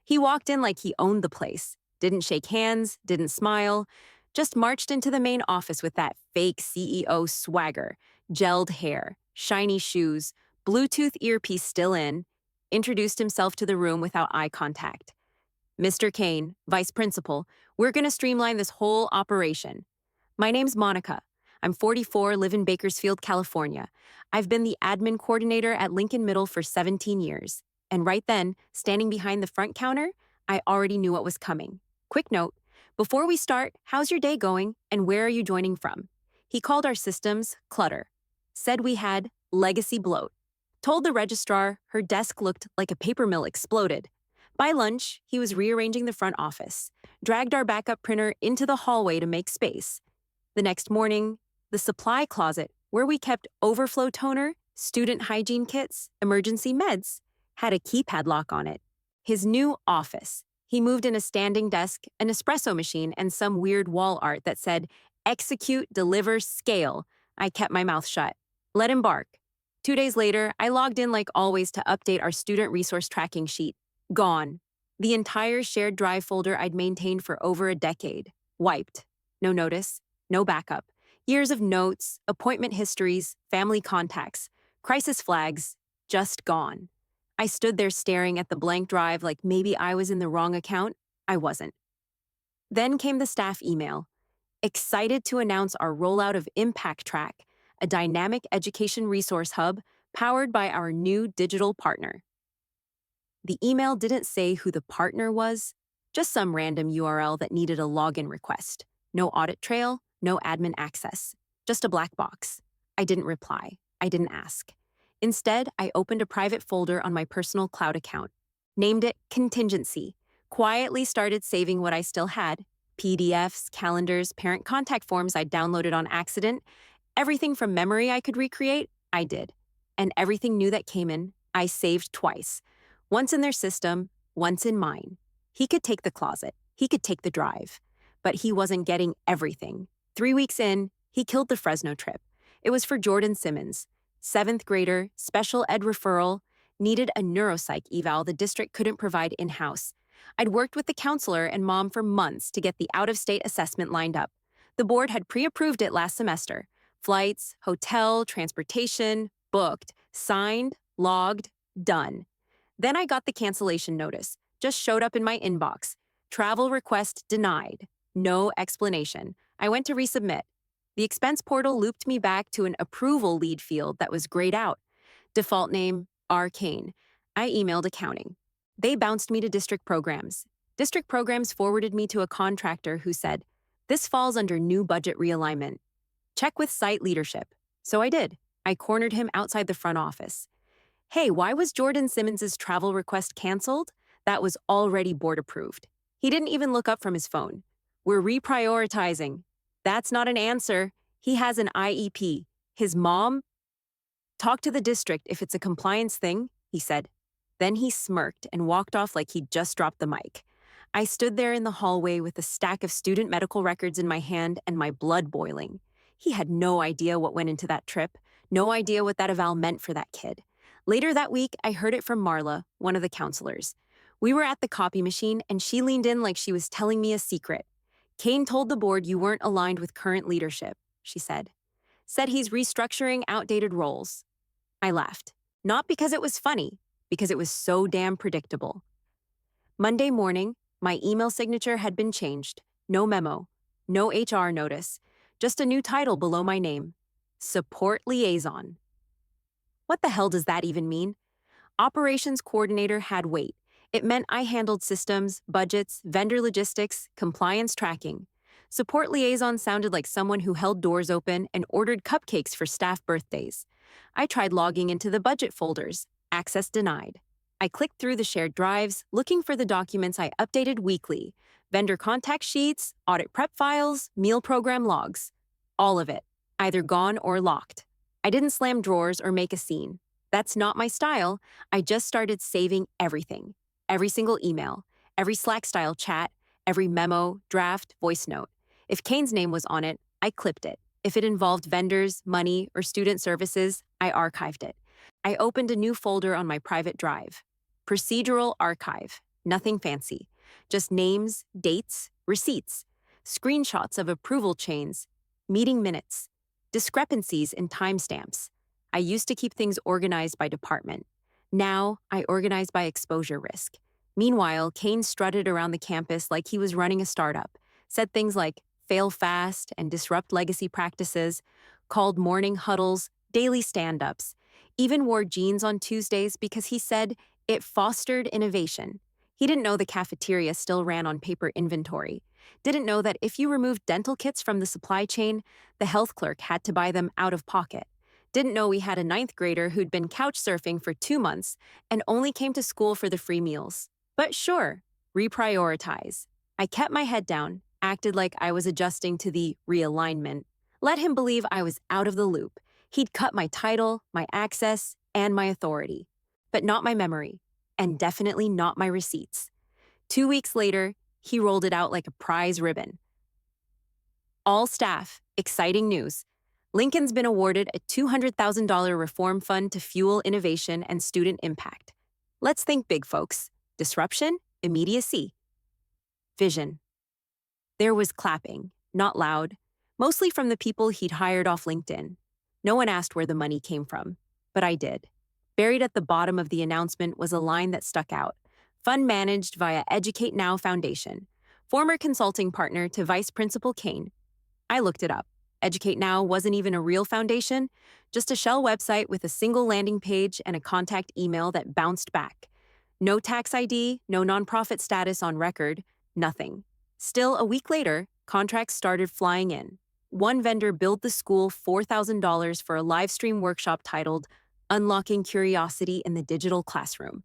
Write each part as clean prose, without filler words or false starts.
He walked in like he owned the place, didn't shake hands, didn't smile, just marched into the main office with that fake CEO swagger, gelled hair, shiny shoes, Bluetooth earpiece still in, introduced himself to the room without eye contact. Mr. Kane, vice principal, we're going to streamline this whole operation. My name's Monica. I'm 44, live in Bakersfield, California. I've been the admin coordinator at Lincoln Middle for 17 years. And right then, standing behind the front counter, I already knew what was coming. Quick note, before we start, how's your day going and where are you joining from? He called our systems clutter, said we had legacy bloat, told the registrar her desk looked like a paper mill exploded. By lunch, he was rearranging the front office, dragged our backup printer into the hallway to make space. The next morning, the supply closet, where we kept overflow toner, student hygiene kits, emergency meds, had a keypad lock on it. His new office. He moved in a standing desk, an espresso machine, and some weird wall art that said, "Execute, deliver, scale." I kept my mouth shut. Let him bark. 2 days later, I logged in like always to update our student resource tracking sheet. Gone. The entire shared drive folder I'd maintained for over a decade. Wiped. No notice, no backup. Years of notes, appointment histories, family contacts, crisis flags, just gone. I stood there staring at the blank drive like maybe I was in the wrong account. I wasn't. Then came the staff email. Excited to announce our rollout of Impact Track, a dynamic education resource hub powered by our new digital partner. The email didn't say who the partner was, just some random URL that needed a login request. No audit trail, no admin access, just a black box. I didn't reply. I didn't ask. Instead, I opened a private folder on my personal cloud account, named it Contingency, quietly started saving what I still had, PDFs, calendars, parent contact forms I'd downloaded on accident, everything from memory I could recreate, I did. And everything new that came in, I saved twice. Once in their system, once in mine. He could take the closet. He could take the drive. But he wasn't getting everything. 3 weeks in, he killed the Fresno trip. It was for Jordan Simmons. 7th grader, special ed referral, needed a neuropsych eval the district couldn't provide in-house. I'd worked with the counselor and mom for months to get the out-of-state assessment lined up. The board had pre-approved it last semester. Flights, hotel, transportation, booked, signed, logged, done. Then I got the cancellation notice. Just showed up in my inbox. Travel request denied. No explanation. I went to resubmit. The expense portal looped me back to an approval lead field that was grayed out. Default name, Arcane. I emailed accounting. They bounced me to district programs. District programs forwarded me to a contractor who said, "This falls under new budget realignment. Check with site leadership." So I did. I cornered him outside the front office. "Hey, why was Jordan Simmons' travel request canceled?" That was already board approved. He didn't even look up from his phone. "We're reprioritizing." That's not an answer. He has an IEP. His mom? "Talk to the district if it's a compliance thing," he said. Then he smirked and walked off like he'd just dropped the mic. I stood there in the hallway with a stack of student medical records in my hand and my blood boiling. He had no idea what went into that trip, no idea what that eval meant for that kid. Later that week, I heard it from Marla, one of the counselors. We were at the copy machine, and she leaned in like she was telling me a secret. "Kane told the board you weren't aligned with current leadership," she said. "Said he's restructuring outdated roles." I laughed. Not because it was funny, because it was so damn predictable. Monday morning, my email signature had been changed. No memo, no HR notice, just a new title below my name. Support Liaison. What the hell does that even mean? Operations coordinator had weight. It meant I handled systems, budgets, vendor logistics, compliance tracking. Support liaison sounded like someone who held doors open and ordered cupcakes for staff birthdays. I tried logging into the budget folders. Access denied. I clicked through the shared drives, looking for the documents I updated weekly. Vendor contact sheets, audit prep files, meal program logs. All of it. Either gone or locked. I didn't slam drawers or make a scene. That's not my style. I just started saving everything. Every single email, every Slack-style chat, every memo, draft, voice note. If Kane's name was on it, I clipped it. If it involved vendors, money, or student services, I archived it. I opened a new folder on my private drive. Procedural Archive. Nothing fancy. Just names, dates, receipts, screenshots of approval chains, meeting minutes, discrepancies in timestamps. I used to keep things organized by department. Now, I organize by exposure risk. Meanwhile, Kane strutted around the campus like he was running a startup, said things like fail fast and disrupt legacy practices, called morning huddles daily stand-ups, even wore jeans on Tuesdays because he said it fostered innovation. He didn't know the cafeteria still ran on paper inventory. Didn't know that if you removed dental kits from the supply chain, the health clerk had to buy them out of pocket. Didn't know we had a ninth grader who'd been couch surfing for 2 months and only came to school for the free meals. But sure, reprioritize. I kept my head down, acted like I was adjusting to the realignment. Let him believe I was out of the loop. He'd cut my title, my access, and my authority. But not my memory, and definitely not my receipts. 2 weeks later, he rolled it out like a prize ribbon. All staff, exciting news. Lincoln's been awarded a $200,000 reform fund to fuel innovation and student impact. Let's think big, folks. Disruption, immediacy, vision. There was clapping, not loud, mostly from the people he'd hired off LinkedIn. No one asked where the money came from, but I did. Buried at the bottom of the announcement was a line that stuck out. Fund managed via Educate Now Foundation. Former consulting partner to Vice Principal Kane. I looked it up. Educate Now wasn't even a real foundation, just a shell website with a single landing page and a contact email that bounced back. No tax ID, no nonprofit status on record, nothing. Still, a week later, contracts started flying in. One vendor billed the school $4,000 for a live stream workshop titled Unlocking Curiosity in the Digital Classroom.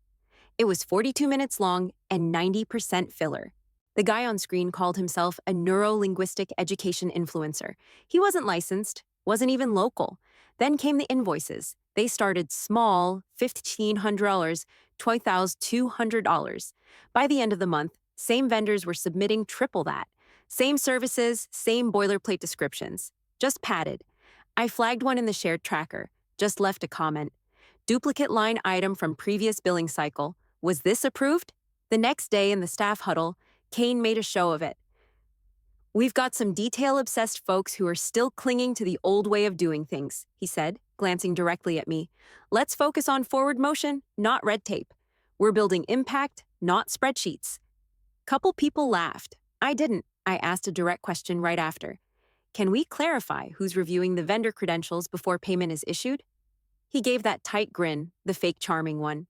It was 42 minutes long and 90% filler. The guy on screen called himself a neuro-linguistic education influencer. He wasn't licensed, wasn't even local. Then came the invoices. They started small, $1,500, $2,200. By the end of the month, same vendors were submitting triple that. Same services, same boilerplate descriptions, just padded. I flagged one in the shared tracker, just left a comment. Duplicate line item from previous billing cycle. Was this approved? The next day in the staff huddle, Kane made a show of it. We've got some detail-obsessed folks who are still clinging to the old way of doing things, he said, glancing directly at me. Let's focus on forward motion, not red tape. We're building impact, not spreadsheets. Couple people laughed. I didn't. I asked a direct question right after. Can we clarify who's reviewing the vendor credentials before payment is issued? He gave that tight grin, the fake charming one.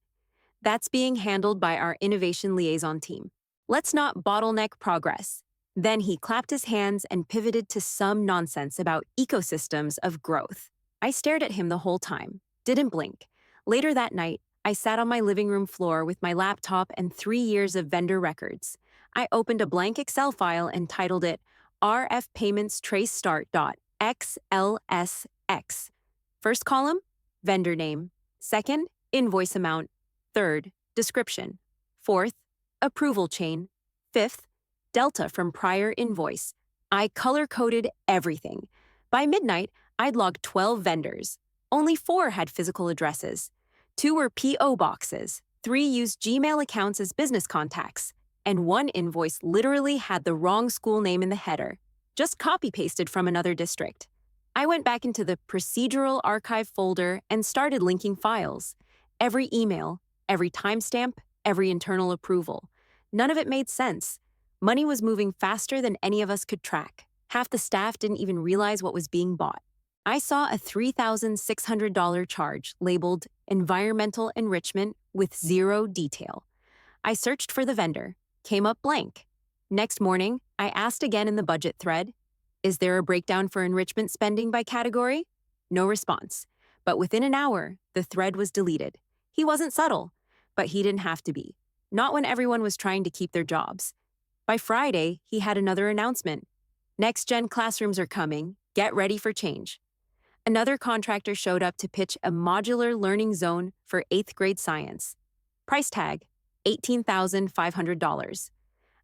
That's being handled by our innovation liaison team. Let's not bottleneck progress. Then he clapped his hands and pivoted to some nonsense about ecosystems of growth. I stared at him the whole time, didn't blink. Later that night, I sat on my living room floor with my laptop and 3 years of vendor records. I opened a blank Excel file and titled it RF Payments Trace Start.xlsx. First column, vendor name. Second, invoice amount. Third, description. Fourth, approval chain. Fifth, delta from prior invoice. I color-coded everything. By midnight, I'd logged 12 vendors. Only 4 had physical addresses. 2 were P.O. boxes. 3 used Gmail accounts as business contacts. And 1 invoice literally had the wrong school name in the header, just copy-pasted from another district. I went back into the procedural archive folder and started linking files. Every email, every timestamp, every internal approval. None of it made sense. Money was moving faster than any of us could track. Half the staff didn't even realize what was being bought. I saw a $3,600 charge labeled Environmental Enrichment with 0 detail. I searched for the vendor, came up blank. Next morning, I asked again in the budget thread, is there a breakdown for enrichment spending by category? No response. But within an hour, the thread was deleted. He wasn't subtle, but he didn't have to be. Not when everyone was trying to keep their jobs. By Friday, he had another announcement. Next-gen classrooms are coming. Get ready for change. Another contractor showed up to pitch a modular learning zone for 8th grade science. Price tag, $18,500.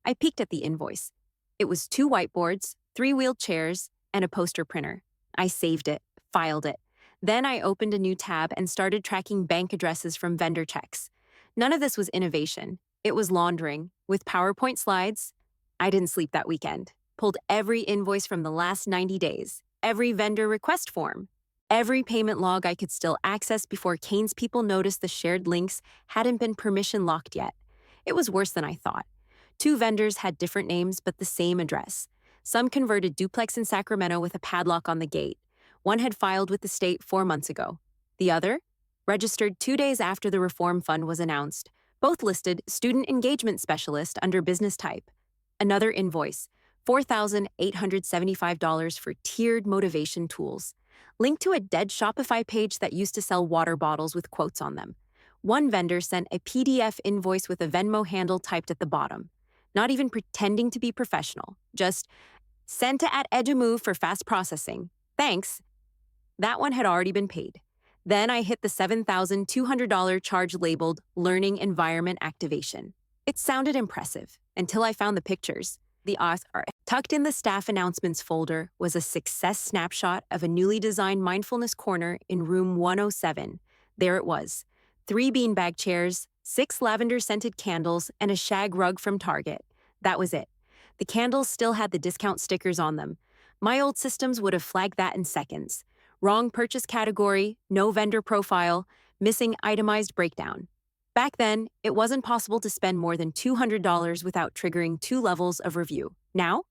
I peeked at the invoice. It was 2 whiteboards, 3 wheeled chairs, and a poster printer. I saved it, filed it. Then I opened a new tab and started tracking bank addresses from vendor checks. None of this was innovation. It was laundering, with PowerPoint slides. I didn't sleep that weekend. Pulled every invoice from the last 90 days, every vendor request form, every payment log I could still access before Kane's people noticed the shared links hadn't been permission locked yet. It was worse than I thought. Two vendors had different names but the same address. Some converted duplex in Sacramento with a padlock on the gate. One had filed with the state 4 months ago. The other? Registered 2 days after the reform fund was announced. Both listed Student Engagement Specialist under business type. Another invoice, $4,875 for tiered motivation tools. Linked to a dead Shopify page that used to sell water bottles with quotes on them. One vendor sent a PDF invoice with a Venmo handle typed at the bottom. Not even pretending to be professional. Just, sent to @Edumove for fast processing. Thanks. That one had already been paid. Then I hit the $7,200 charge labeled Learning Environment Activation. It sounded impressive until I found the pictures. The Oscar. Tucked in the staff announcements folder was a success snapshot of a newly designed mindfulness corner in room 107. There it was. 3 beanbag chairs, 6 lavender-scented candles, and a shag rug from Target. That was it. The candles still had the discount stickers on them. My old systems would have flagged that in seconds. Wrong purchase category, no vendor profile, missing itemized breakdown. Back then, it wasn't possible to spend more than $200 without triggering 2 levels of review. Now?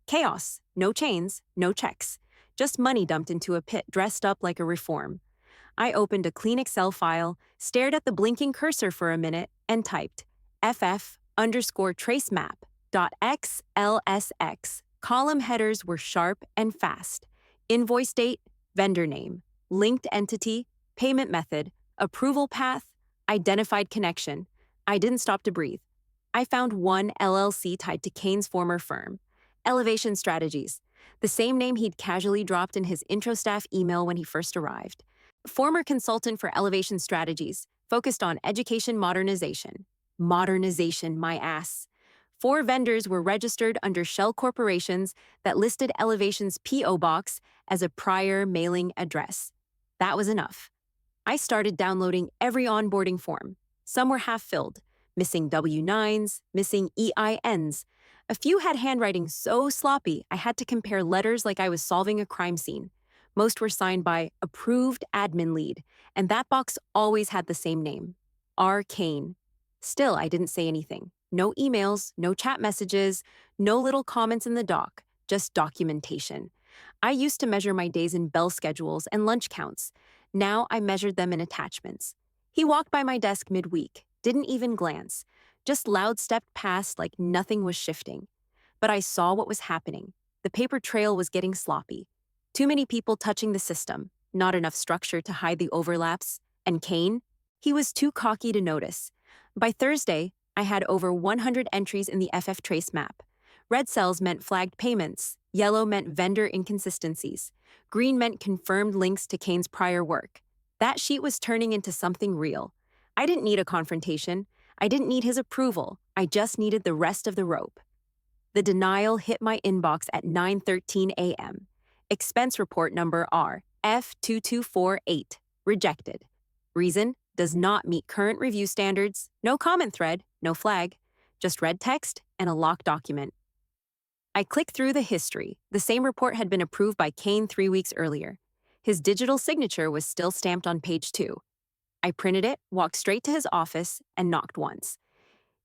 Chaos. No chains, no checks. Just money dumped into a pit dressed up like a reform. I opened a clean Excel file, stared at the blinking cursor for a minute, and typed ff_tracemap.xlsx. Column headers were sharp and fast. Invoice date, vendor name, linked entity, payment method, approval path, identified connection. I didn't stop to breathe. I found one LLC tied to Kane's former firm, Elevation Strategies, the same name he'd casually dropped in his intro staff email when he first arrived. Former consultant for Elevation Strategies, focused on education modernization. Modernization, my ass. 4 vendors were registered under shell corporations that listed Elevation's P.O. box as a prior mailing address. That was enough. I started downloading every onboarding form. Some were half-filled, missing W-9s, missing EINs. A few had handwriting so sloppy I had to compare letters like I was solving a crime scene. Most were signed by Approved Admin Lead, and that box always had the same name, R. Kane. Still, I didn't say anything. No emails, no chat messages, no little comments in the doc, just documentation. I used to measure my days in bell schedules and lunch counts. Now I measured them in attachments. He walked by my desk midweek, didn't even glance, just loud-stepped past like nothing was shifting. But I saw what was happening. The paper trail was getting sloppy. Too many people touching the system, not enough structure to hide the overlaps. And Kane? He was too cocky to notice. By Thursday, I had over 100 entries in the FF Trace map. Red cells meant flagged payments. Yellow meant vendor inconsistencies. Green meant confirmed links to Kane's prior work. That sheet was turning into something real. I didn't need a confrontation. I didn't need his approval. I just needed the rest of the rope. The denial hit my inbox at 9:13 a.m. Expense report number R, F2248. Rejected. Reason? Does not meet current review standards. No comment thread, no flag. Just red text and a locked document. I clicked through the history. The same report had been approved by Kane 3 weeks earlier. His digital signature was still stamped on page 2. I printed it, walked straight to his office, and knocked once.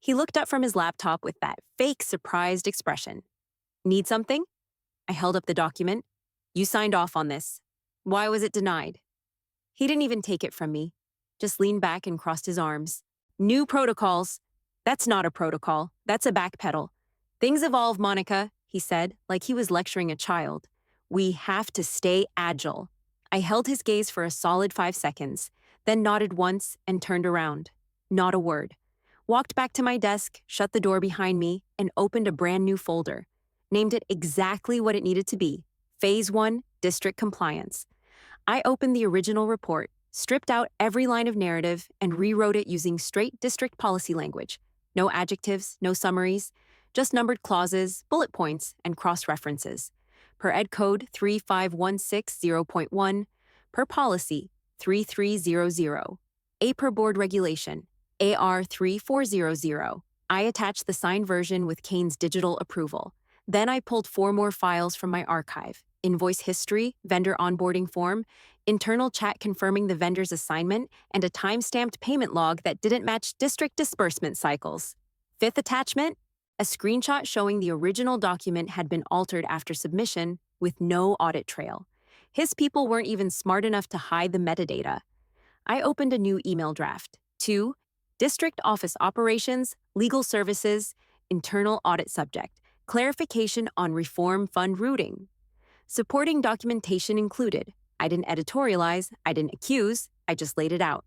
He looked up from his laptop with that fake surprised expression. Need something? I held up the document. You signed off on this. Why was it denied? He didn't even take it from me, just leaned back and crossed his arms. New protocols. That's not a protocol. That's a backpedal. Things evolve, Monica, he said, like he was lecturing a child. We have to stay agile. I held his gaze for a solid 5 seconds, then nodded once and turned around. Not a word. Walked back to my desk, shut the door behind me, and opened a brand new folder. Named it exactly what it needed to be. Phase 1, District Compliance. I opened the original report, stripped out every line of narrative, and rewrote it using straight district policy language. No adjectives, no summaries, just numbered clauses, bullet points, and cross-references. Per Ed Code 35160.1, per policy 3300, A per board regulation, AR 3400, I attached the signed version with Kane's digital approval. Then I pulled 4 more files from my archive: invoice history, vendor onboarding form, internal chat confirming the vendor's assignment, and a time-stamped payment log that didn't match district disbursement cycles. Fifth attachment: a screenshot showing the original document had been altered after submission with no audit trail. His people weren't even smart enough to hide the metadata. I opened a new email draft. To District Office Operations, Legal Services, Internal Audit Subject, clarification on Reform Fund routing. Supporting documentation included. I didn't editorialize, I didn't accuse, I just laid it out.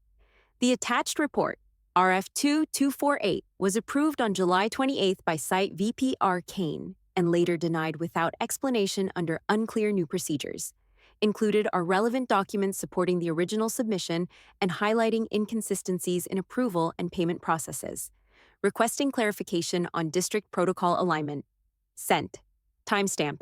The attached report, RF2248, was approved on July 28th by Site VPR Kane and later denied without explanation under unclear new procedures. Included are relevant documents supporting the original submission and highlighting inconsistencies in approval and payment processes. Requesting clarification on district protocol alignment. Sent. Timestamp: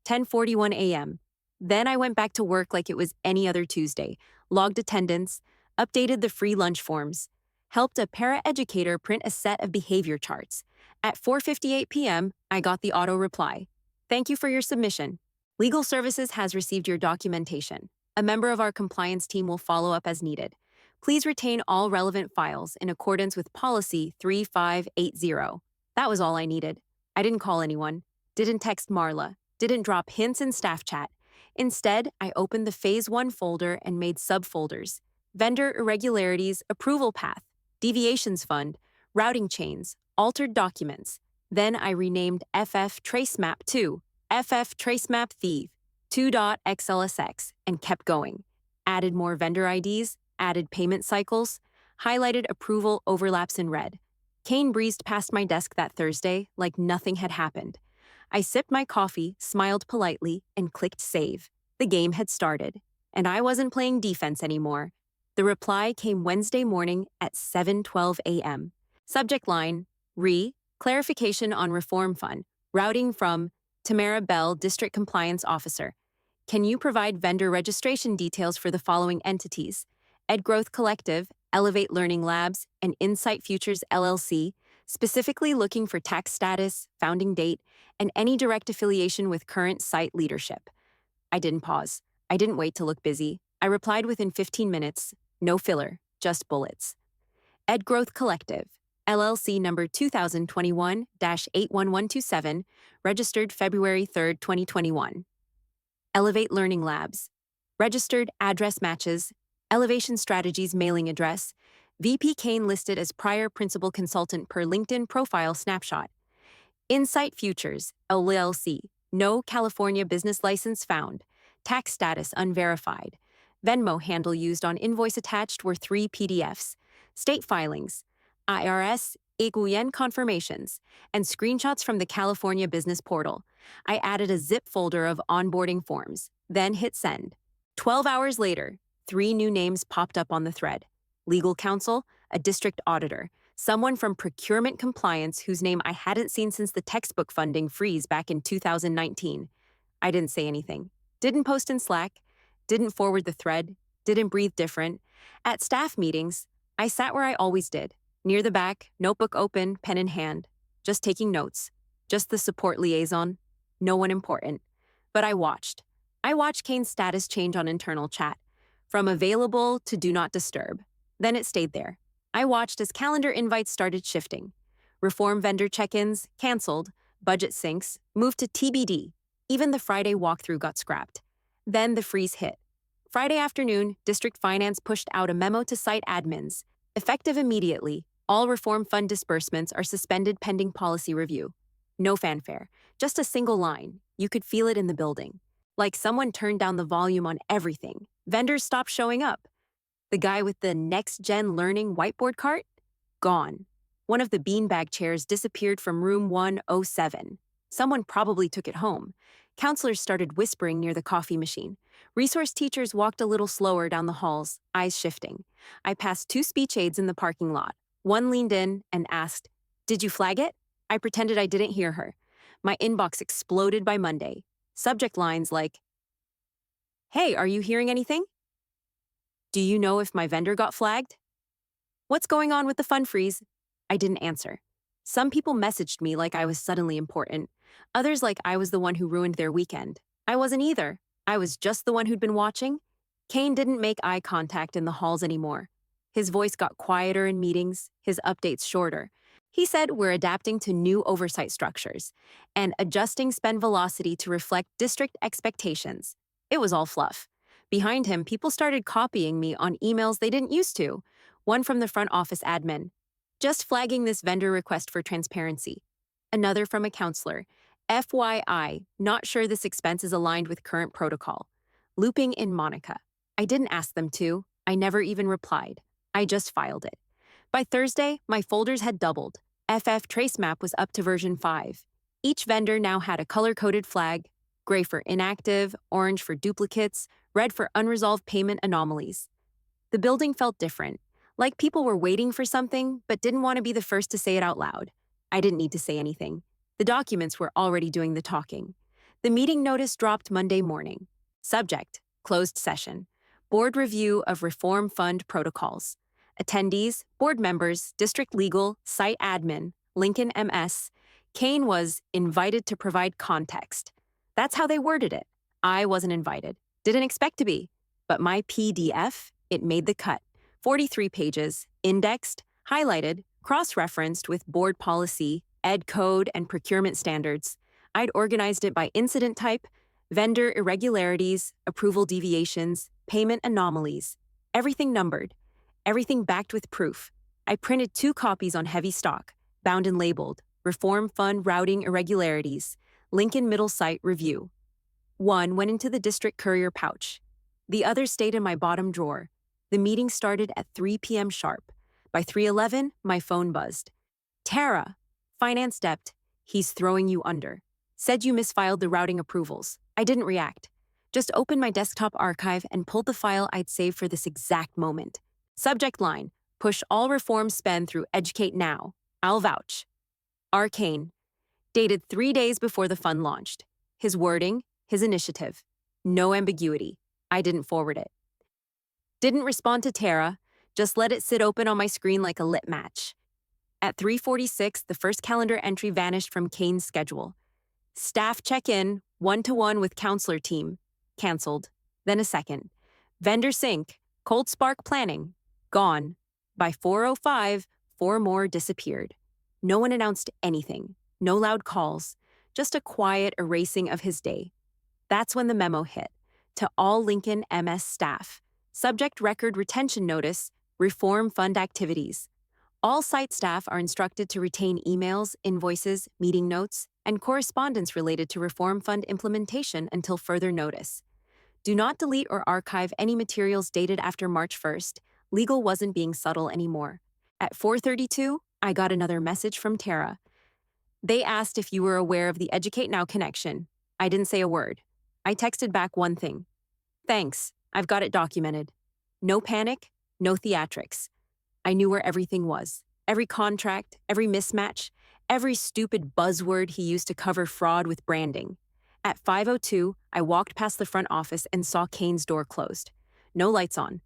10:41 a.m. Then I went back to work like it was any other Tuesday, logged attendance, updated the free lunch forms, helped a paraeducator print a set of behavior charts. At 4:58 p.m., I got the auto reply. Thank you for your submission. Legal Services has received your documentation. A member of our compliance team will follow up as needed. Please retain all relevant files in accordance with Policy 3580. That was all I needed. I didn't call anyone, didn't text Marla, didn't drop hints in staff chat. Instead, I opened the Phase 1 folder and made subfolders: Vendor Irregularities Approval Path, Deviations Fund, Routing Chains, Altered Documents. Then I renamed FF Tracemap 2, FF Tracemap Thief, 2.xlsx, and kept going. Added more vendor IDs, added payment cycles, highlighted approval overlaps in red. Kane breezed past my desk that Thursday like nothing had happened. I sipped my coffee, smiled politely, and clicked save. The game had started, and I wasn't playing defense anymore. The reply came Wednesday morning at 7:12 a.m. Subject line: Clarification on Reform Fund, routing from Tamara Bell, District Compliance Officer. Can you provide vendor registration details for the following entities: Ed Growth Collective, Elevate Learning Labs, and Insight Futures LLC, specifically looking for tax status, founding date, and any direct affiliation with current site leadership. I didn't pause. I didn't wait to look busy. I replied within 15 minutes. No filler, just bullets. Ed Growth Collective, LLC number 2021-81127, registered February 3, 2021. Elevate Learning Labs, registered address matches, Elevation Strategies mailing address, VP Kane listed as prior principal consultant per LinkedIn profile snapshot. Insight Futures, LLC, no California business license found, tax status unverified. Venmo handle used on invoice attached were 3 PDFs, state filings, IRS, Iguyen confirmations, and screenshots from the California business portal. I added a zip folder of onboarding forms, then hit send. 12 hours later, 3 new names popped up on the thread: legal counsel, a district auditor, someone from procurement compliance whose name I hadn't seen since the textbook funding freeze back in 2019. I didn't say anything, didn't post in Slack, didn't forward the thread, didn't breathe different. At staff meetings, I sat where I always did, near the back, notebook open, pen in hand, just taking notes, just the support liaison, no one important. But I watched. I watched Kane's status change on internal chat, from available to do not disturb. Then it stayed there. I watched as calendar invites started shifting. Reform vendor check-ins, canceled, budget syncs, moved to TBD. Even the Friday walkthrough got scrapped. Then the freeze hit. Friday afternoon, District Finance pushed out a memo to site admins. Effective immediately, all Reform Fund disbursements are suspended pending policy review. No fanfare, just a single line. You could feel it in the building. Like someone turned down the volume on everything. Vendors stopped showing up. The guy with the next-gen learning whiteboard cart? Gone. One of the beanbag chairs disappeared from room 107. Someone probably took it home. Counselors started whispering near the coffee machine. Resource teachers walked a little slower down the halls, eyes shifting. I passed 2 speech aides in the parking lot. One leaned in and asked, "Did you flag it?" I pretended I didn't hear her. My inbox exploded by Monday. Subject lines like, "Hey, are you hearing anything? Do you know if my vendor got flagged? What's going on with the fund freeze?" I didn't answer. Some people messaged me like I was suddenly important. Others like I was the one who ruined their weekend. I wasn't either. I was just the one who'd been watching. Kane didn't make eye contact in the halls anymore. His voice got quieter in meetings, his updates shorter. He said we're adapting to new oversight structures and adjusting spend velocity to reflect district expectations. It was all fluff. Behind him, people started copying me on emails they didn't used to. One from the front office admin, just flagging this vendor request for transparency. Another from a counselor, FYI, not sure this expense is aligned with current protocol. Looping in Monica. I didn't ask them to. I never even replied. I just filed it. By Thursday, my folders had doubled. FF Trace Map was up to version 5. Each vendor now had a color-coded flag, gray for inactive, orange for duplicates, red for unresolved payment anomalies. The building felt different, like people were waiting for something but didn't want to be the first to say it out loud. I didn't need to say anything. The documents were already doing the talking. The meeting notice dropped Monday morning. Subject: closed session. Board review of Reform Fund protocols. Attendees, board members, district legal, site admin, Lincoln MS. Kane was invited to provide context. That's how they worded it. I wasn't invited. Didn't expect to be. But my PDF, it made the cut. 43 pages, indexed, highlighted, cross-referenced with board policy, ed code, and procurement standards. I'd organized it by incident type, vendor irregularities, approval deviations, payment anomalies. Everything numbered. Everything backed with proof. I printed 2 copies on heavy stock, bound and labeled, Reform Fund Routing Irregularities, Lincoln Middle Site Review. One went into the district courier pouch. The other stayed in my bottom drawer. The meeting started at 3 p.m. sharp. By 3:11, my phone buzzed. Tara, finance debt, he's throwing you under. Said you misfiled the routing approvals. I didn't react. Just opened my desktop archive and pulled the file I'd saved for this exact moment. Subject line: push all reform spend through Educate Now. I'll vouch. Arcane. Dated 3 days before the fund launched. His wording, his initiative. No ambiguity. I didn't forward it. Didn't respond to Tara, just let it sit open on my screen like a lit match. At 3:46, the first calendar entry vanished from Kane's schedule. Staff check-in, 1-to-1 with counselor team. Cancelled. Then a second. Vendor sync, cold spark planning. Gone. By 4:05, 4 more disappeared. No one announced anything. No loud calls. Just a quiet erasing of his day. That's when the memo hit. To all Lincoln MS staff. Subject record retention notice, Reform Fund activities. All site staff are instructed to retain emails, invoices, meeting notes, and correspondence related to Reform Fund implementation until further notice. Do not delete or archive any materials dated after March 1st. Legal wasn't being subtle anymore. At 4:32, I got another message from Tara. They asked if you were aware of the Educate Now connection. I didn't say a word. I texted back one thing. Thanks, I've got it documented. No panic, no theatrics. I knew where everything was. Every contract, every mismatch, every stupid buzzword he used to cover fraud with branding. At 5:02, I walked past the front office and saw Kane's door closed. No lights on.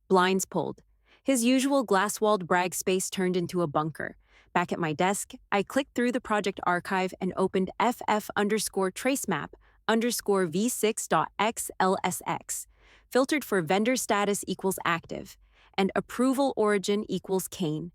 Blinds pulled. His usual glass-walled brag space turned into a bunker. Back at my desk, I clicked through the project archive and opened ff_tracemap_v6.xlsx, filtered for vendor status equals active, and approval origin equals Kane.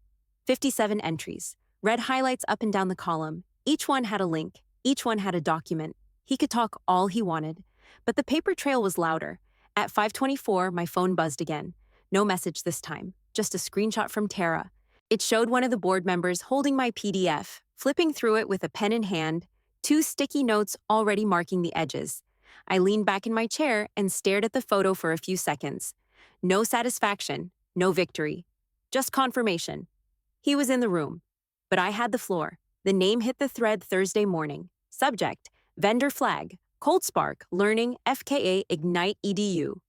57 entries. Red highlights up and down the column. Each one had a link. Each one had a document. He could talk all he wanted. But the paper trail was louder. At 5:24, my phone buzzed again. No message this time. Just a screenshot from Tara. It showed one of the board members holding my PDF, flipping through it with a pen in hand, 2 sticky notes already marking the edges. I leaned back in my chair and stared at the photo for a few seconds. No satisfaction, no victory. Just confirmation. He was in the room. But I had the floor. The name hit the thread Thursday morning. Subject: vendor flag, Cold Spark, Learning, FKA Ignite EDU.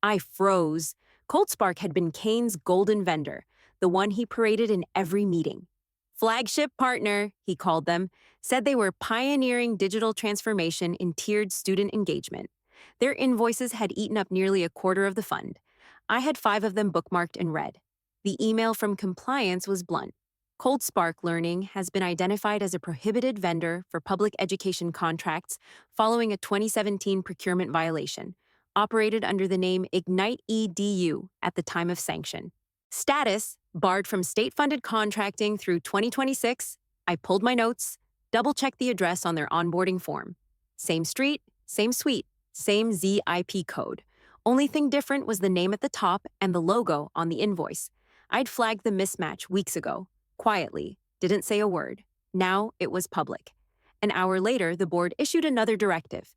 I froze. Cold Spark had been Kane's golden vendor, the one he paraded in every meeting. Flagship partner, he called them, said they were pioneering digital transformation in tiered student engagement. Their invoices had eaten up nearly a quarter of the fund. I had 5 of them bookmarked and read. The email from compliance was blunt. Cold Spark Learning has been identified as a prohibited vendor for public education contracts following a 2017 procurement violation, operated under the name Ignite EDU at the time of sanction. Status barred from state funded contracting through 2026. I pulled my notes, double checked the address on their onboarding form. Same street, same suite, same ZIP code. Only thing different was the name at the top and the logo on the invoice. I'd flagged the mismatch weeks ago. Quietly, didn't say a word. Now it was public. An hour later, the board issued another directive.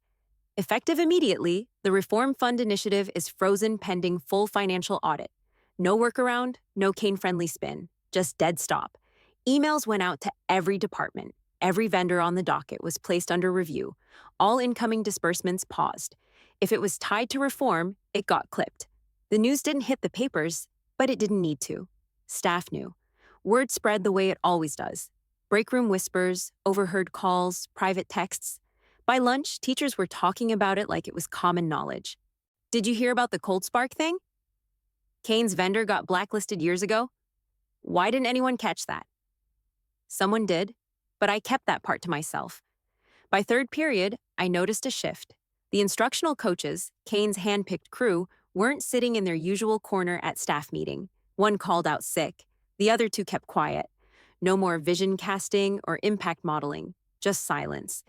Effective immediately, the Reform Fund initiative is frozen pending full financial audit. No workaround, no Kane-friendly spin, just dead stop. Emails went out to every department. Every vendor on the docket was placed under review. All incoming disbursements paused. If it was tied to reform, it got clipped. The news didn't hit the papers, but it didn't need to. Staff knew. Word spread the way it always does. Break room whispers, overheard calls, private texts. By lunch, teachers were talking about it like it was common knowledge. Did you hear about the Cold Spark thing? Kane's vendor got blacklisted years ago? Why didn't anyone catch that? Someone did, but I kept that part to myself. By third period, I noticed a shift. The instructional coaches, Kane's hand-picked crew, weren't sitting in their usual corner at staff meeting. One called out sick. The other two kept quiet. No more vision casting or impact modeling, just silence.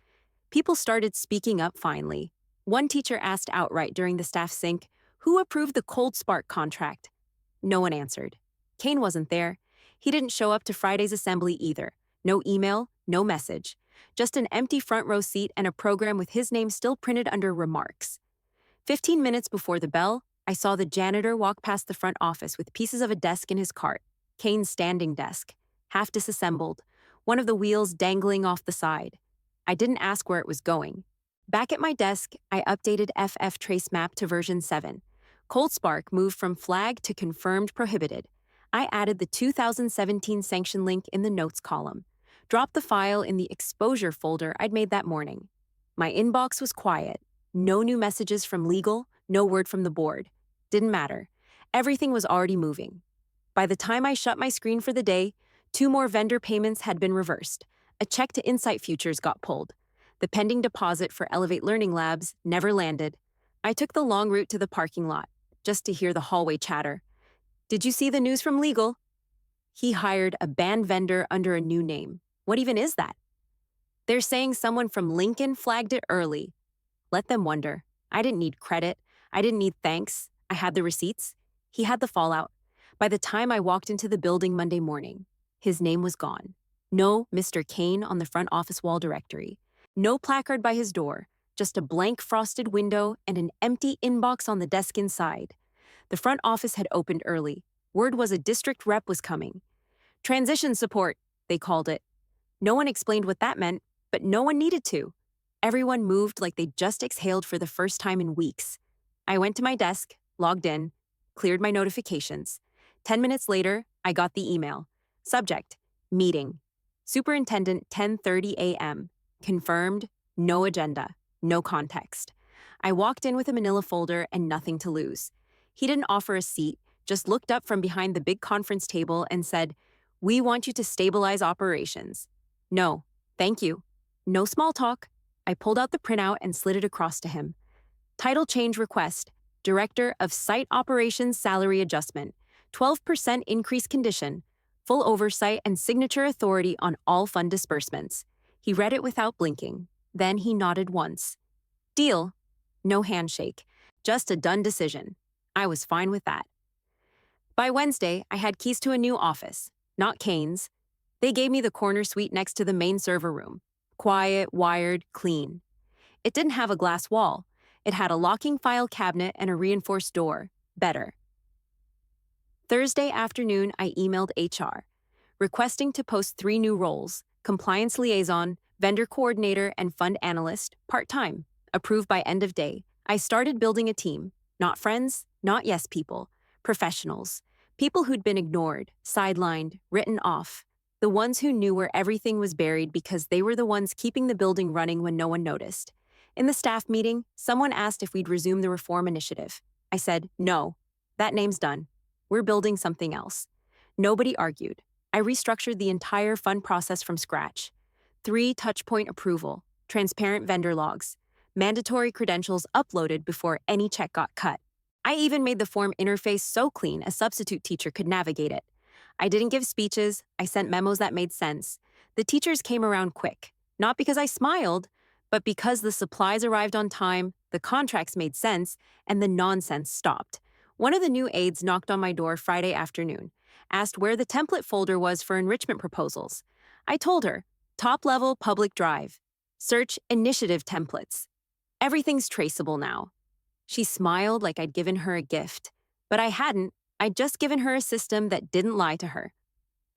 People started speaking up finally. One teacher asked outright during the staff sync, "Who approved the Cold Spark contract?" No one answered. Kane wasn't there. He didn't show up to Friday's assembly either. No email, no message. Just an empty front row seat and a program with his name still printed under remarks. 15 minutes before the bell, I saw the janitor walk past the front office with pieces of a desk in his cart. Kane's standing desk, half disassembled, one of the wheels dangling off the side. I didn't ask where it was going. Back at my desk, I updated FF Trace Map to version 7. Cold Spark moved from flag to confirmed prohibited. I added the 2017 sanction link in the notes column. Dropped the file in the exposure folder I'd made that morning. My inbox was quiet. No new messages from legal, no word from the board. Didn't matter. Everything was already moving. By the time I shut my screen for the day, 2 more vendor payments had been reversed. A check to Insight Futures got pulled. The pending deposit for Elevate Learning Labs never landed. I took the long route to the parking lot, just to hear the hallway chatter. "Did you see the news from legal?" He hired a banned vendor under a new name. What even is that? They're saying someone from Lincoln flagged it early. Let them wonder. I didn't need credit. I didn't need thanks. I had the receipts. He had the fallout. By the time I walked into the building Monday morning, his name was gone. No Mr. Kane on the front office wall directory. No placard by his door, just a blank frosted window and an empty inbox on the desk inside. The front office had opened early. Word was a district rep was coming. Transition support, they called it. No one explained what that meant, but no one needed to. Everyone moved like they'd just exhaled for the first time in weeks. I went to my desk, logged in, cleared my notifications. 10 minutes later, I got the email. Subject, meeting. Superintendent, 10:30 a.m. Confirmed, no agenda, no context. I walked in with a manila folder and nothing to lose. He didn't offer a seat, just looked up from behind the big conference table and said, "We want you to stabilize operations." No, thank you. No small talk. I pulled out the printout and slid it across to him. Title change request, Director of Site Operations Salary Adjustment, 12% increase condition, full oversight and signature authority on all fund disbursements. He read it without blinking. Then he nodded once. Deal. No handshake. Just a done decision. I was fine with that. By Wednesday, I had keys to a new office, not Kane's. They gave me the corner suite next to the main server room. Quiet, wired, clean. It didn't have a glass wall. It had a locking file cabinet and a reinforced door. Better. Thursday afternoon, I emailed HR, requesting to post 3 new roles: compliance liaison, vendor coordinator, and fund analyst, part-time. Approved by end of day. I started building a team. Not friends, not yes people. Professionals. People who'd been ignored, sidelined, written off. The ones who knew where everything was buried because they were the ones keeping the building running when no one noticed. In the staff meeting, someone asked if we'd resume the reform initiative. I said, no. That name's done. We're building something else. Nobody argued. I restructured the entire fund process from scratch. 3 touchpoint approval, transparent vendor logs, mandatory credentials uploaded before any check got cut. I even made the form interface so clean a substitute teacher could navigate it. I didn't give speeches, I sent memos that made sense. The teachers came around quick, not because I smiled, but because the supplies arrived on time, the contracts made sense, and the nonsense stopped. One of the new aides knocked on my door Friday afternoon, asked where the template folder was for enrichment proposals. I told her, top level public drive. Search initiative templates. Everything's traceable now. She smiled like I'd given her a gift, but I hadn't. I'd just given her a system that didn't lie to her.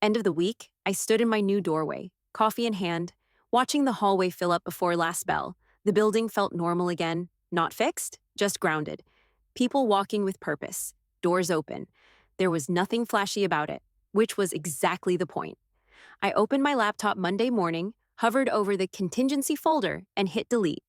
End of the week, I stood in my new doorway, coffee in hand, watching the hallway fill up before last bell. The building felt normal again, not fixed, just grounded. People walking with purpose, doors open. There was nothing flashy about it, which was exactly the point. I opened my laptop Monday morning, hovered over the contingency folder, and hit delete.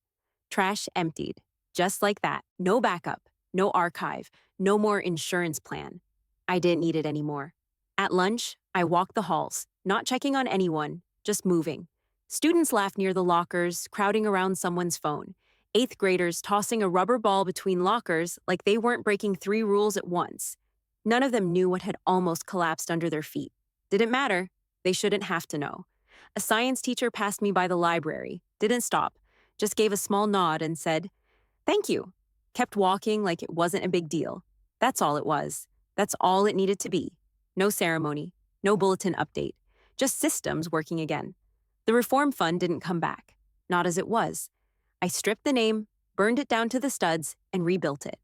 Trash emptied. Just like that. No backup, no archive, no more insurance plan. I didn't need it anymore. At lunch, I walked the halls, not checking on anyone, just moving. Students laughed near the lockers, crowding around someone's phone. 8th graders tossing a rubber ball between lockers like they weren't breaking 3 rules at once. None of them knew what had almost collapsed under their feet. Didn't matter. They shouldn't have to know. A science teacher passed me by the library, didn't stop, just gave a small nod and said, "Thank you." Kept walking like it wasn't a big deal. That's all it was. That's all it needed to be. No ceremony, no bulletin update, just systems working again. The reform fund didn't come back, not as it was. I stripped the name, burned it down to the studs, and rebuilt it.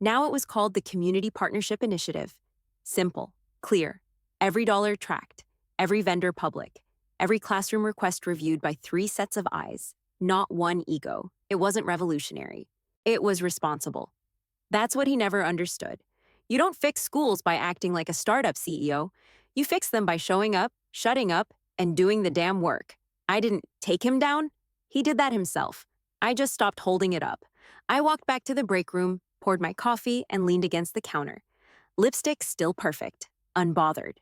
Now it was called the Community Partnership Initiative. Simple, clear, every dollar tracked, every vendor public, every classroom request reviewed by 3 sets of eyes, not one ego. It wasn't revolutionary. It was responsible. That's what he never understood. You don't fix schools by acting like a startup CEO. You fix them by showing up, shutting up, and doing the damn work. I didn't take him down. He did that himself. I just stopped holding it up. I walked back to the break room, poured my coffee, and leaned against the counter. Lipstick still perfect, unbothered.